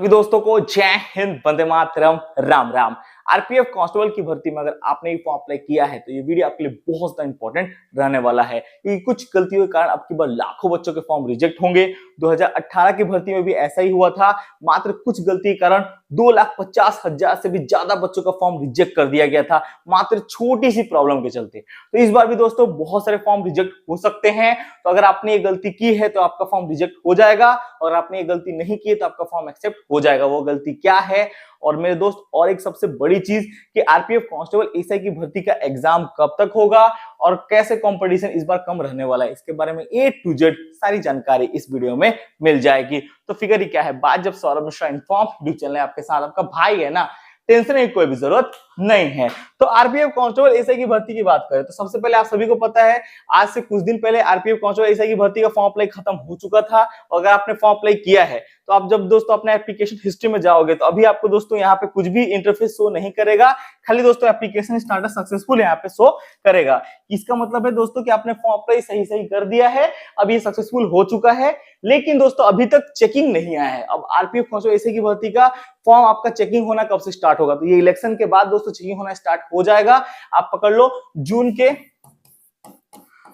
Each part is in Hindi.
सभी दोस्तों को जय हिंद, वंदे मातरम, राम राम। आरपीएफ कांस्टेबल की भर्ती में अगर आपने ये फॉर्म अप्लाई किया है तो ये वीडियो आपके लिए बहुत ज्यादा इंपॉर्टेंट रहने वाला है। ये कुछ गलतियों के कारण आपकी बार लाखों बच्चों के फॉर्म रिजेक्ट होंगे। 2018 की भर्ती में भी ऐसा ही हुआ था। मात्र कुछ गलती के कारण 2,50,000 से भी ज्यादा बच्चों का फॉर्म रिजेक्ट कर दिया गया था, मात्र छोटी सी प्रॉब्लम के चलते। तो इस बार भी दोस्तों बहुत सारे फॉर्म रिजेक्ट हो सकते हैं। तो अगर आपने ये गलती की है तो आपका फॉर्म रिजेक्ट हो जाएगा, और आपने ये गलती नहीं की है तो आपका फॉर्म एक्सेप्ट हो जाएगा। वो गलती क्या है? और मेरे दोस्त, और एक सबसे बड़ी चीज कि आरपीएफ कांस्टेबल एसआई की भर्ती का एग्जाम कब तक होगा और कैसे कंपटीशन इस बार कम रहने वाला है, इसके बारे में A to Z सारी जानकारी इस वीडियो में मिल जाएगी। तो फिगर ही क्या है, बात जब Saurabh Mishra inform video channel आपके साथ, आपका भाई है ना, टेंशन की कोई भी जरूरत नहीं है। तो आरपीएफ कांस्टेबल एसआई की भर्ती की बात करें तो सबसे पहले आप सभी को पता है, आज से कुछ दिन पहले आरपीएफ कांस्टेबल एसआई की भर्ती का फॉर्म अप्लाई खत्म हो चुका था। और अगर आपने फॉर्म अप्लाई किया है तो आप जब दोस्तों अपने एप्लीकेशन हिस्ट्री में जाओगे तो अभी आपको दोस्तों यहाँ पे कुछ भी इंटरफेस शो नहीं करेगा, खाली दोस्तों एप्लीकेशन स्टार्टर सक्सेसफुल यहाँ पे शो करेगा। इसका मतलब है दोस्तों कि आपने फॉर्म अप्लाई सही कर दिया है, अब ये सक्सेसफुल हो चुका है। लेकिन दोस्तों अभी तक चेकिंग नहीं आया है। अब आरपीएफ कांस्टेबल एसआई की भर्ती का फॉर्म आपका चेकिंग होना कब से स्टार्ट होगा? तो ये इलेक्शन के बाद दोस्तों चेकिंग होना स्टार्ट हो जाएगा। आप पकड़ लो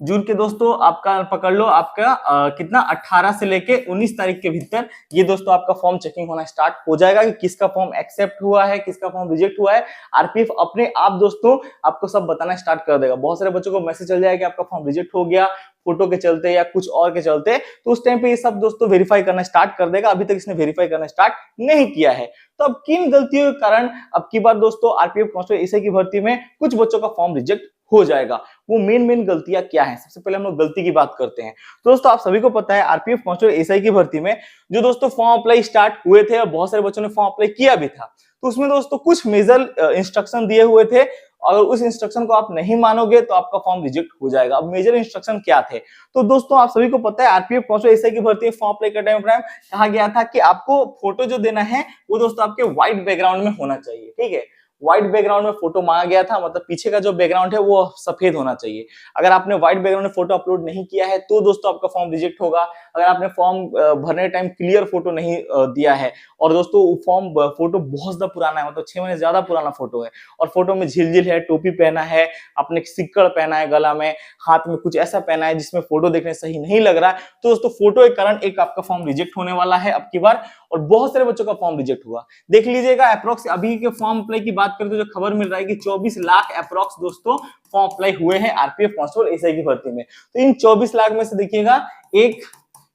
जून के दोस्तों आपका पकड़ लो, आपका कितना 18 से लेके 19 तारीख के भीतर ये दोस्तों आपका फॉर्म चेकिंग होना स्टार्ट हो जाएगा कि किसका फॉर्म एक्सेप्ट हुआ है, किसका फॉर्म रिजेक्ट हुआ है। आरपीएफ अपने आप दोस्तों आपको सब बताना स्टार्ट कर देगा। बहुत सारे बच्चों को मैसेज चल जाएगा कि आपका फॉर्म रिजेक्ट हो गया, फोटो के चलते या कुछ और के चलते, तो उस टाइम पे ये सब दोस्तों वेरीफाई करना स्टार्ट कर देगा। अभी तक इसने वेरीफाई करना स्टार्ट नहीं किया है। तो अब किन गलतियों के कारण अब की बार दोस्तों आरपीएफ कांस्टेबल एसआई की भर्ती में कुछ बच्चों का फॉर्म रिजेक्ट हो जाएगा, वो मेन गलतियां क्या है? सबसे पहले हम लोग गलती की बात करते हैं। तो दोस्तों आप सभी को पता है आरपीएफ कांस्टेबल एसआई की भर्ती में जो दोस्तों फॉर्म अप्लाई स्टार्ट हुए थे और बहुत सारे बच्चों ने फॉर्म अप्लाई किया भी था, तो उसमें दोस्तों कुछ मेजर इंस्ट्रक्शन दिए हुए थे। अगर उस इंस्ट्रक्शन को आप नहीं मानोगे तो आपका फॉर्म रिजेक्ट हो जाएगा। अब मेजर इंस्ट्रक्शन क्या थे? तो दोस्तों आप सभी को पता है आरपीएफ कांस्टेबल एसआई की भर्ती में फॉर्म अप्लाई करते टाइम कहा गया था कि आपको फोटो जो देना है वो दोस्तों आपके व्हाइट बैकग्राउंड में होना चाहिए। ठीक है, व्हाइट बैकग्राउंड में फोटो मांगा गया था, मतलब पीछे का जो बैकग्राउंड है वो सफेद होना चाहिए। अगर आपने व्हाइट बैकग्राउंड में फोटो अपलोड नहीं किया है तो दोस्तों आपका फॉर्म रिजेक्ट होगा। अगर आपने फॉर्म भरने टाइम क्लियर फोटो नहीं दिया है और दोस्तों फॉर्म फोटो बहुत ज्यादा पुराना है, मतलब 6 महीने ज्यादा पुराना फोटो है और फोटो में झिलझिल है, टोपी पहना है, आपने सिक्कड़ पहना है गला में, हाथ में कुछ ऐसा पहना है जिसमें फोटो देखने सही नहीं लग रहा है, तो दोस्तों फोटो के कारण एक आपका फॉर्म रिजेक्ट होने वाला है अब की बार। और बहुत सारे बच्चों का फॉर्म रिजेक्ट हुआ। देख लीजिएगा अप्रोक्स अभी के फॉर्म अप्लाई की बात करें तो जो खबर मिल रहा है कि 24 लाख अप्रोक्स दोस्तों फॉर्म अप्लाई हुए हैं आरपीएफ कांस्टेबल एसआई की भर्ती में। तो इन 24 लाख में से देखिएगा ये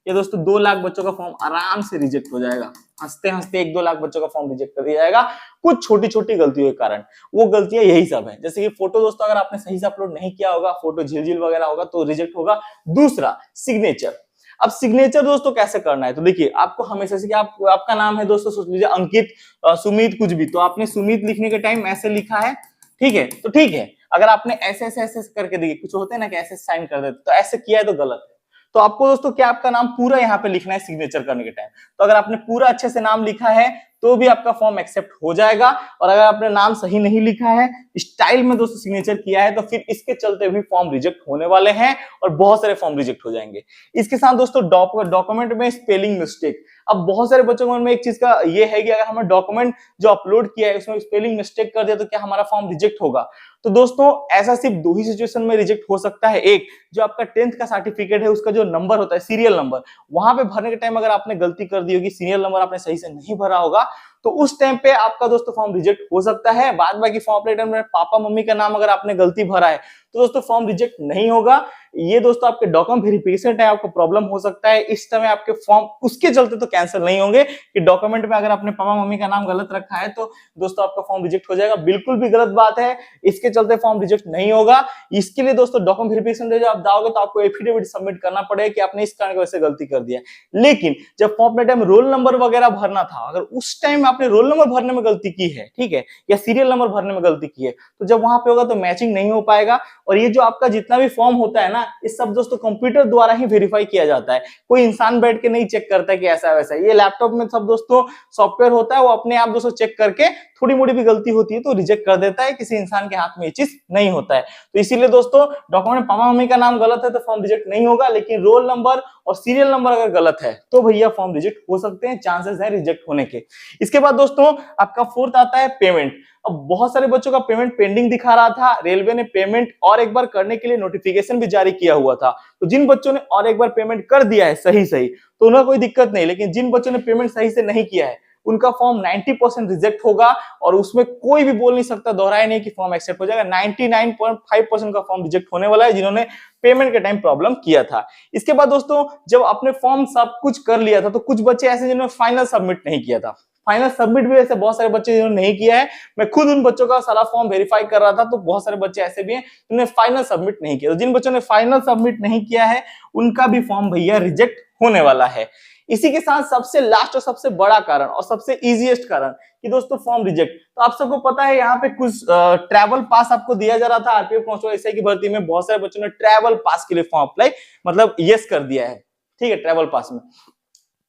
दोस्तों 2 लाख बच्चों का फॉर्म आराम से रिजेक्ट हो जाएगा। हंसते हंसते 1-2 लाख बच्चों का फॉर्म रिजेक्ट कर दिया जाएगा कुछ छोटी छोटी गलतियों के कारण। वो गलतियां यही सब है, जैसे कि फोटो दोस्तों अगर आपने सही से अपलोड नहीं किया होगा, फोटो झिलझिल वगैरह होगा तो रिजेक्ट होगा। दूसरा सिग्नेचर। अब सिग्नेचर दोस्तों कैसे करना है? तो देखिए आपको हमेशा से कि आपका नाम है दोस्तों, सोच लीजिए अंकित, सुमित कुछ भी, तो आपने सुमित लिखने के टाइम ऐसे लिखा है, ठीक है, तो ठीक है। अगर आपने ऐसे करके देखिए, कुछ होते हैं ना कि ऐसे साइन कर देते, तो ऐसे किया है तो गलत है। तो आपको दोस्तों क्या आपका नाम पूरा यहाँ पे लिखना है सिग्नेचर करने के टाइम। तो अगर आपने पूरा अच्छे से नाम लिखा है तो भी आपका फॉर्म एक्सेप्ट हो जाएगा। और अगर आपने नाम सही नहीं लिखा है, स्टाइल में दोस्तों सिग्नेचर किया है, तो फिर इसके चलते भी फॉर्म रिजेक्ट होने वाले हैं और बहुत सारे फॉर्म रिजेक्ट हो जाएंगे। इसके साथ दोस्तों डॉक्यूमेंट में स्पेलिंग मिस्टेक। अब बहुत सारे बच्चों के मन में एक चीज का ये है कि अगर हमने डॉक्यूमेंट जो अपलोड किया है उसमें स्पेलिंग मिस्टेक कर दिया तो क्या हमारा फॉर्म रिजेक्ट होगा? तो दोस्तों ऐसा सिर्फ 2 ही सिचुएशन में रिजेक्ट हो सकता है। एक, जो आपका 10th का सर्टिफिकेट है उसका जो नंबर होता है, सीरियल नंबर, वहां पे भरने के टाइम अगर आपने गलती कर दी होगी, सीरियल नंबर आपने सही से नहीं भरा होगा, तो उस टाइम पे आपका दोस्तों फॉर्म रिजेक्ट हो सकता है। बाद बाकी फॉर्म अप्लाई टाइम में पापा मम्मी का नाम अगर आपने गलती भरा है तो दोस्तों फॉर्म रिजेक्ट नहीं होगा। ये दोस्तों आपके डॉक्यूमेंट वेरिफिकेशन है, आपको प्रॉब्लम हो सकता है इस समय आपके फॉर्म उसके चलते तो कैंसिल नहीं होंगे कि डॉक्यूमेंट में अगर आपने पापा मम्मी का नाम गलत रखा है तो दोस्तों आपका फॉर्म रिजेक्ट हो जाएगा। बिल्कुल भी गलत बात है, इसके चलते फॉर्म रिजेक्ट नहीं होगा। इसके लिए दोस्तों डॉक्यूमेंट वेरिफिकेशन जब आप जाओगे तो आपको एफिडेविट सबमिट करना पड़ेगा कि आपने इस कारण की वजह से गलती कर दिया। लेकिन जब form apply time roll number वगैरह भरना था, अगर उस टाइम आपने रोल नंबर भरने में गलती की है, ठीक है, या सीरियल नंबर भरने में गलती की है, तो जब वहां पे होगा तो मैचिंग नहीं हो पाएगा। और ये जो आपका जितना भी फॉर्म होता है ना, इस सब दोस्तों कंप्यूटर द्वारा ही वेरीफाई किया जाता है। कोई इंसान बैठ के नहीं चेक करता है कि ऐसा वैसा। ये लैपटॉप में सब दोस्तों सॉफ्टवेयर होता है, वो अपने आप दोस्तों चेक करके थोड़ी मोड़ी भी गलती होती है तो रिजेक्ट कर देता है, किसी इंसान के हाथ में ये चीज नहीं होता है। तो इसीलिए दोस्तों डॉक्यूमेंट में पापा मम्मी का नाम गलत है तो फॉर्म रिजेक्ट नहीं होगा, लेकिन रोल नंबर और सीरियल नंबर अगर गलत है तो भैया फॉर्म रिजेक्ट हो सकते हैं, चांसेस है रिजेक्ट होने के। इसके बाद दोस्तों आपका फोर्थ आता है पेमेंट। अब बहुत सारे बच्चों का पेमेंट पेंडिंग दिखा रहा था, रेलवे ने पेमेंट और एक बार करने के लिए नोटिफिकेशन भी जारी किया हुआ था। तो जिन बच्चों ने और एक बार पेमेंट कर दिया है सही सही तो उन्हें कोई दिक्कत नहीं, लेकिन जिन बच्चों ने पेमेंट सही से नहीं किया है उनका फॉर्म 90% रिजेक्ट होगा और उसमें कोई भी बोल नहीं सकता, दोहराए नहीं कि फॉर्म एक्सेप्ट हो जाएगा। 99.5% का फॉर्म रिजेक्ट होने वाला है जिन्होंने पेमेंट के टाइम प्रॉब्लम किया था। इसके बाद दोस्तों जब आपने फॉर्म सब कुछ कर लिया था तो कुछ बच्चे ऐसे जिन्होंने फाइनल सबमिट नहीं किया था। फाइनल सबमिट भी ऐसे बहुत सारे बच्चे जिन्होंने नहीं किया है, मैं खुद उन बच्चों का सारा फॉर्म वेरीफाई कर रहा था तो बहुत सारे बच्चे ऐसे भी हैं जिन्होंने फाइनल सबमिट नहीं किया। तो जिन बच्चों ने फाइनल सबमिट नहीं किया है उनका भी फॉर्म भैया रिजेक्ट होने वाला है। इसी के साथ सबसे लास्ट और सबसे बड़ा कारण और सबसे इजीएस्ट कारण कि दोस्तों फॉर्म रिजेक्ट, तो आप सबको पता है यहाँ पे कुछ ट्रैवल पास आपको दिया जा रहा था। आरपीएफ कांस्टेबल एसआई की भर्ती में बहुत सारे बच्चों ने ट्रैवल पास के लिए फॉर्म अप्लाई मतलब यस कर दिया है, ठीक है। ट्रैवल पास में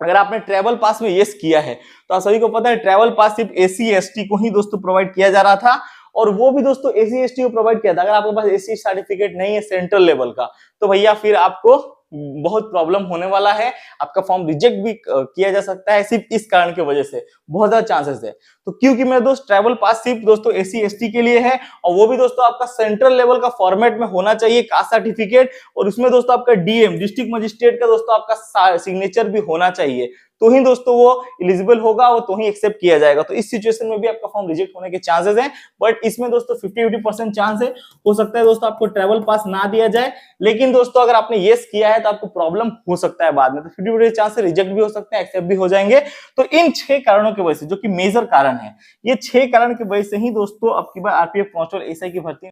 अगर आपने ट्रैवल पास में यस किया है तो आप सभी को पता है ट्रैवल पास सिर्फ एसी एसटी को ही दोस्तों प्रोवाइड किया जा रहा था, और वो भी दोस्तों एसी एसटी को प्रोवाइड किया था। अगर आपके पास एसी सर्टिफिकेट नहीं है सेंट्रल लेवल का तो भैया फिर आपको बहुत प्रॉब्लम होने वाला है, आपका फॉर्म रिजेक्ट भी किया जा सकता है सिर्फ इस कारण की वजह से, बहुत ज्यादा चांसेस है। तो क्योंकि मेरे दोस्त ट्रैवल पास सिर्फ दोस्तों एसी एसटी के लिए है और वो भी दोस्तों आपका सेंट्रल लेवल का फॉर्मेट में होना चाहिए कास्ट सर्टिफिकेट, और उसमें दोस्तों आपका डीएम डिस्ट्रिक्ट मजिस्ट्रेट का दोस्तों आपका सिग्नेचर भी होना चाहिए, तो ही दोस्तों वो एलिजिबल होगा और तो ही एक्सेप्ट किया जाएगा। तो इस सिचुएशन में भी आपका फॉर्म रिजेक्ट होने के चांसेस हैं, बट इसमें दोस्तों 50-50% चांस है, हो सकता है दोस्तों आपको ट्रैवल पास ना दिया जाए, लेकिन दोस्तों अगर आपने येस किया है तो आपको प्रॉब्लम हो सकता है बाद में, तो 50-50% चांस है रिजेक्ट भी हो सकते हैं, एक्सेप्ट भी हो जाएंगे। तो इन 6 कारणों की वजह से जो कि मेजर कारण है, ये 6 कारण की वजह से ही दोस्तों आपकी बार आरपीएफ कांस्टेबल एसआई की भर्ती।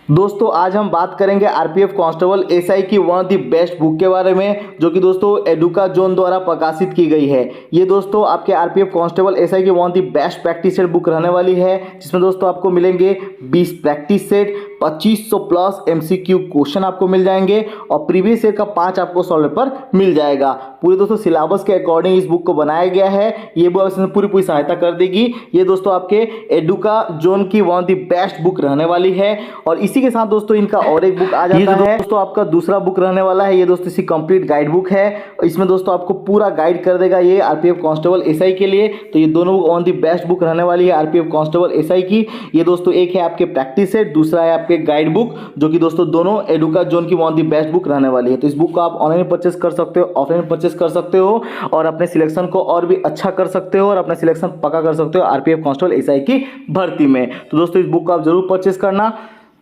दोस्तों आज हम बात करेंगे आरपीएफ कांस्टेबल एसआई की one of the best book के बारे में, जो कि दोस्तों एडुका जोन द्वारा प्रकाशित की गई है। ये दोस्तों आपके आरपीएफ कांस्टेबल एसआई की one of the best practice set book रहने वाली है, जिसमें दोस्तों आपको मिलेंगे 20 practice set, 2500 plus MCQ question आपको मिल जाएंगे और प्रीवियस ईयर का 5 आपको सॉल्व पेपर मिल जाएगा। पूरे दोस्तों सिलेबस के अकॉर्डिंग इस बुक को बनाया गया है। ये बुक पूरी सहायता कर देगी। ये दोस्तों आपके एडुका जोन की one of the best book रहने वाली है। और इसी के साथ दोस्तों इनका और एक बुक आ जाता है, दोस्तों आपका दूसरा बुक रहने वाला है। ये दोस्तों इसकी कंप्लीट गाइड बुक है, इसमें दोस्तों आपको पूरा गाइड कर देगा ये आरपीएफ कांस्टेबल एसआई के लिए। तो ये दोनों book on the best book रहने वाली है आरपीएफ कांस्टेबल एसआई की। ये दोस्तों एक है आपके प्रैक्टिस सेट, दूसरा है आपके गाइड बुक, जो कि दोस्तों दोनों एडुका जोन की वन दी बेस्ट बुक रहने वाली है। तो इस बुक को आप ऑनलाइन परचेस कर सकते हो, ऑफलाइन परचेस कर सकते हो और अपने सिलेक्शन को और भी अच्छा कर सकते हो और अपना सिलेक्शन पक्का कर सकते हो आरपीएफ कांस्टेबल एसआई की भर्ती में। तो दोस्तों इस बुक को आप जरूर परचेस करना।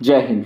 जय हिंद।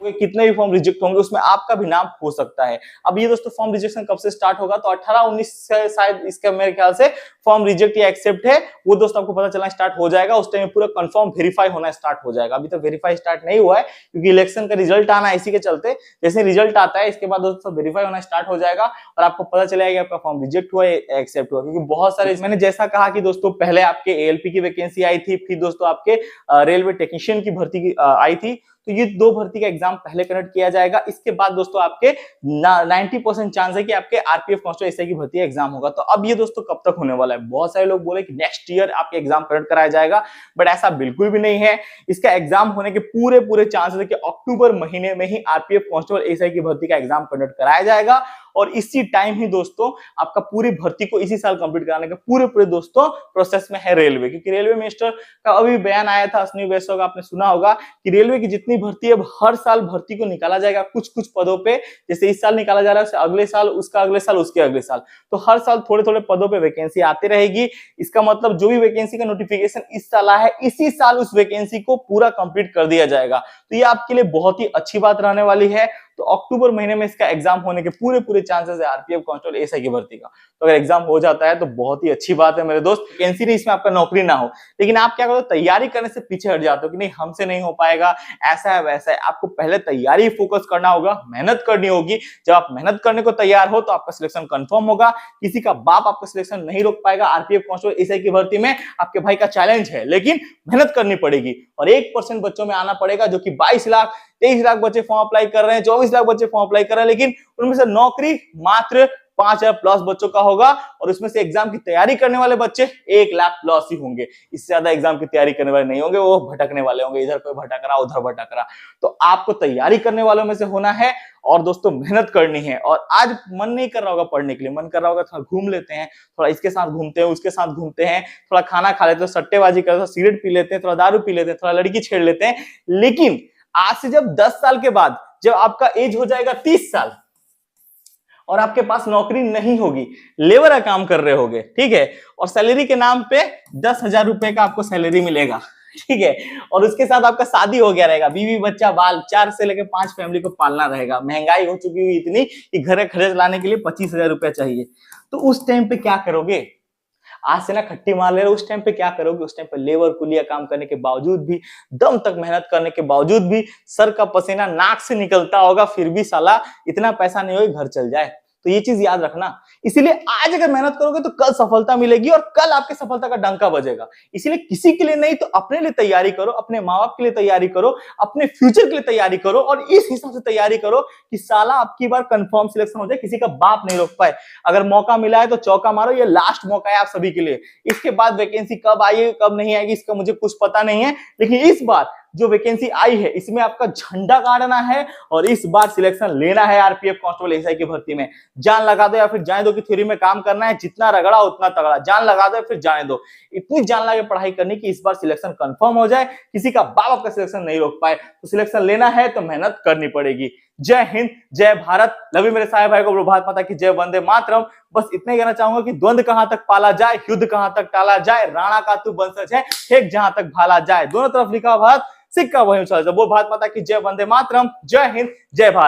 कितने भी फॉर्म रिजेक्ट होंगे उसमें आपका भी नाम हो सकता है। अब ये दोस्तों फॉर्म रिजेक्शन कब से स्टार्ट होगा, तो 18-19 से शायद इसका मेरे ख्याल से फॉर्म रिजेक्ट या एक्सेप्ट है वो दोस्तों आपको पता चलना स्टार्ट हो जाएगा। उस टाइम में पूरा कंफर्म वेरीफाई होना स्टार्ट हो जाएगा। अभी तक वेरीफाई स्टार्ट नहीं हुआ है क्योंकि इलेक्शन का रिजल्ट आना है, इसी के चलते जैसे रिजल्ट आता है इसके बाद दोस्तों वेरीफाई होना स्टार्ट हो जाएगा और आपको पता चलेगा कि आपका फॉर्म रिजेक्ट हुआ या एक्सेप्ट हुआ। क्योंकि बहुत सारे, मैंने जैसा कहा कि दोस्तों पहले आपके एएलपी की वैकेंसी आई थी, फिर दोस्तों आपके रेलवे टेक्नीशियन की भर्ती आई थी, तो ये 2 भर्ती का एग्जाम पहले कंडक्ट किया जाएगा। इसके बाद दोस्तों आपके 90% चांस है कि आपके आरपीएफ कांस्टेबल एसआई की भर्ती एग्जाम होगा। तो अब ये दोस्तों कब तक होने वाला है, बहुत सारे लोग बोले कि नेक्स्ट ईयर आपके एग्जाम कंडक्ट कराया जाएगा, बट ऐसा बिल्कुल भी नहीं है। इसका एग्जाम होने के पूरे चांसेस है कि अक्टूबर महीने में ही आरपीएफ कांस्टेबल एसआई की भर्ती का एग्जाम कंडक्ट कराया जाएगा और इसी टाइम ही दोस्तों आपका पूरी भर्ती को इसी साल कंप्लीट कराने का पूरे दोस्तों प्रोसेस में है रेलवे। क्योंकि रेलवे मिनिस्टर का अभी बयान आया था, अश्विनी वैष्णव का, आपने सुना होगा कि रेलवे की जितनी भर्ती है अब हर साल भर्ती को निकाला जाएगा कुछ पदों पे। जैसे इस साल निकाला जा रहा है, अगले साल, उसका अगले साल, उसके अगले साल, तो हर साल थोड़े पदों पे वैकेंसी आती रहेगी। इसका मतलब जो भी वैकेंसी का नोटिफिकेशन इस साल आया है, इसी साल उस वैकेंसी को पूरा कंप्लीट कर दिया जाएगा। तो ये आपके लिए बहुत ही अच्छी बात रहने वाली है। तो अक्टूबर महीने में इसका एग्जाम होने के पूरे चांसेस है आरपीएफ कांस्टेबल एसआई की भर्ती का। तो अगर एग्जाम हो जाता है तो बहुत ही अच्छी बात है मेरे दोस्त। वैकेंसी नहीं, इसमें आपका नौकरी ना हो, लेकिन आप क्या करो, तैयारी करने से पीछे हट जाते हो कि नहीं हमसे नहीं हो पाएगा, ऐसा है वैसा है। आपको पहले तैयारी फोकस करना होगा, मेहनत करनी होगी। जब आप मेहनत करने को तैयार हो तो आपका सिलेक्शन कंफर्म होगा। किसी का बाप आपका सिलेक्शन नहीं रोक पाएगा। आरपीएफ कांस्टेबल एसआई की भर्ती में आपके भाई का चैलेंज है, लेकिन मेहनत करनी पड़ेगी और 1% बच्चों में आना पड़ेगा, जो कि 22 लाख 23 लाख बच्चे फॉर्म अप्लाई कर रहे हैं, 24 लाख बच्चे फॉर्म अप्लाई कर रहे हैं, लेकिन उनमें से नौकरी मात्र 5,000 प्लस बच्चों का होगा और उसमें से एग्जाम की तैयारी करने वाले बच्चे 1 लाख प्लस ही होंगे। इससे ज्यादा एग्जाम की तैयारी करने वाले नहीं होंगे, वो भटकने वाले होंगे, इधर कोई भटक रहा उधर भटक रहा। तो आपको तैयारी करने वालों में से होना है और दोस्तों मेहनत करनी है। और आज मन नहीं कर रहा होगा पढ़ने के लिए, मन कर रहा होगा थोड़ा घूम लेते हैं, थोड़ा इसके साथ घूमते हैं, उसके साथ घूमते हैं, थोड़ा खाना खा लेते हैं, सट्टेबाजी करते हैं, सिगरेट पी लेते हैं, थोड़ा दारू पी लेते हैं, थोड़ा लड़की छेड़ लेते हैं। लेकिन आज से जब 10 साल के बाद जब आपका एज हो जाएगा 30 साल और आपके पास नौकरी नहीं होगी, लेबर का काम कर रहे होगे, ठीक है, और सैलरी के नाम पे 10,000 रुपए का आपको सैलरी मिलेगा, ठीक है, और उसके साथ आपका शादी हो गया रहेगा, बीवी बच्चा बाल 4 से लेकर 5 फैमिली को पालना रहेगा, महंगाई हो चुकी हुई इतनी कि घर खर्च लाने के लिए 25,000 रुपया चाहिए। तो उस टाइम पे क्या करोगे? आज से ना खट्टी मार ले रहे, उस टाइम पे क्या करोगे? उस टाइम पे लेबर कुलिया काम करने के बावजूद भी, दम तक मेहनत करने के बावजूद भी, सर का पसीना नाक से निकलता होगा, फिर भी साला इतना पैसा नहीं होगा घर चल जाए। तो ये चीज याद रखना। इसीलिए आज अगर मेहनत करोगे तो कल सफलता मिलेगी और कल आपके सफलता का डंका बजेगा। इसीलिए किसी के लिए नहीं तो अपने लिए तैयारी करो, अपने माँ बाप के लिए तैयारी करो, अपने फ्यूचर के लिए तैयारी करो और इस हिसाब से तैयारी करो कि साला आपकी बार कंफर्म सिलेक्शन हो जाए, किसी का बाप नहीं रोक पाए। अगर मौका मिला है तो चौका मारो, ये लास्ट मौका है आप सभी के लिए। इसके बाद वैकेंसी कब आएगी कब नहीं आएगी इसका मुझे कुछ पता नहीं है, लेकिन इस बार जो वैकेंसी आई है इसमें आपका झंडा गाड़ना है और इस बार सिलेक्शन लेना है आरपीएफ कांस्टेबल एसआई की भर्ती में। जान लगा दो या फिर जाने दो की थ्योरी में काम करना है, जितना रगड़ा उतना तगड़ा, जान लगा दो या फिर जाने दो। इतनी जान लगा पढ़ाई करनी कि इस बार सिलेक्शन कंफर्म हो जाए, किसी का बाप आपका सिलेक्शन नहीं रोक पाए। तो सिलेक्शन लेना है तो मेहनत करनी पड़ेगी। जय हिंद, जय भारत। लवी मेरे साहेब भाई को, बोलो भारत माता की जय, वंदे मातरम। बस इतना ही कहना चाहूंगा कि द्वंद कहां तक पाला जाए, युद्ध कहां तक टाला जाए, राणा का तू वंशज है, फेंक जहां तक भाला जाए। दोनों तरफ लिखा भारत, सिक्का वहीं उछाला जाए। वो भारत माता की जय, वंदे मातरम। जय हिंद, जय भारत।